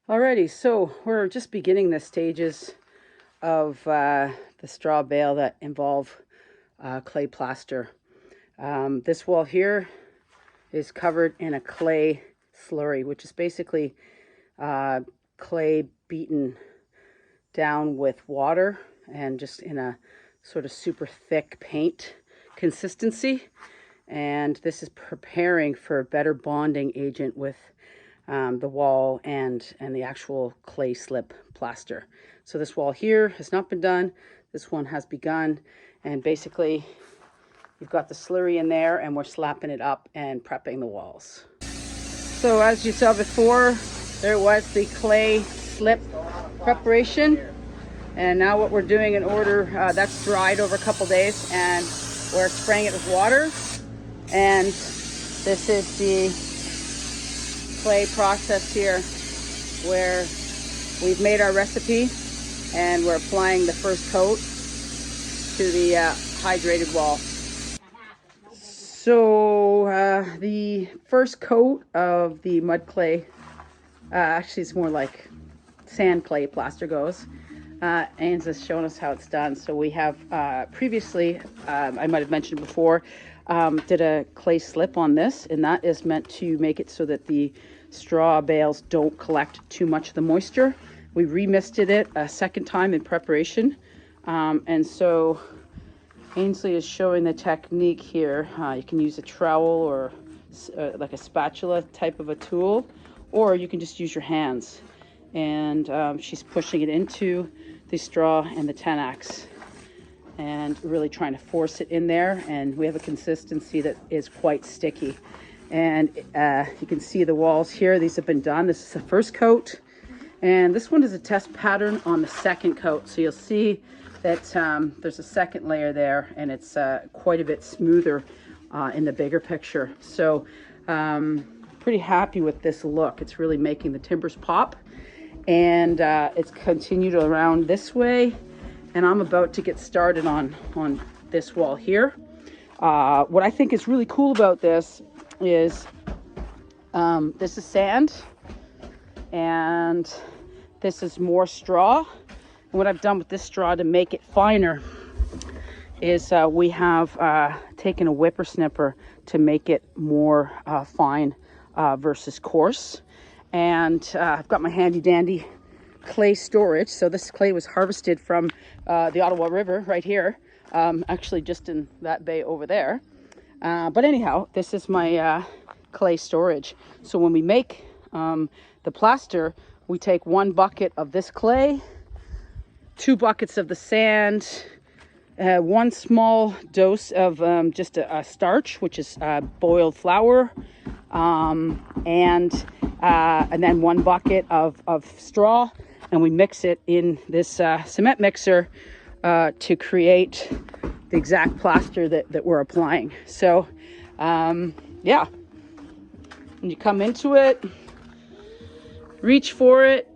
Alrighty, so we're just beginning the stages of the straw bale that involve clay plaster. This wall here is covered in a clay slurry, which is basically clay beaten down with water and just in a sort of super thick paint consistency. And this is preparing for a better bonding agent with the wall and the actual clay slip plaster. So this wall here has not been done. This one has begun, and basically you've got the slurry in there and we're slapping it up and prepping the walls. So as you saw before, there was the clay slip preparation, and now what we're doing in order, that's dried over a couple days, and we're spraying it with water. And this is the clay process here where we've made our recipe and we're applying the first coat to the hydrated wall. So the first coat of the mud clay, actually it's more like sand clay plaster goes. Ains has shown us how it's done. So we have previously, I might have mentioned before, did a clay slip on this, and that is meant to make it so that the straw bales don't collect too much of the moisture. We remisted it a second time in preparation, and so Ainsley is showing the technique here. You can use a trowel or like a spatula type of a tool, or you can just use your hands, and she's pushing it into the straw and the 10X and really trying to force it in there, and we have a consistency that is quite sticky. And you can see the walls here, these have been done. This is the first coat, and this one is a test pattern on the second coat. So you'll see that there's a second layer there, and it's quite a bit smoother in the bigger picture. So pretty happy with this look. It's really making the timbers pop, and it's continued around this way, and I'm about to get started on this wall here. What I think is really cool about this is this is sand and this is more straw. And what I've done with this straw to make it finer is we have taken a whippersnipper to make it more fine versus coarse. And I've got my handy dandy clay storage. So this clay was harvested from the Ottawa River right here, actually just in that bay over there. But anyhow, this is my clay storage. So when we make the plaster, we take 1 bucket of this clay, 2 buckets of the sand, 1 small dose of just a starch, which is boiled flour, and then 1 bucket of straw, and we mix it in this cement mixer to create the exact plaster that we're applying. So yeah, when you come into it, reach for it,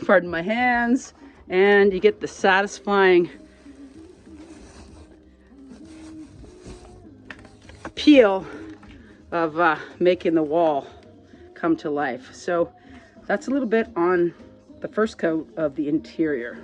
pardon my hands, and you get the satisfying appeal of making the wall come to life. So that's a little bit on the first coat of the interior.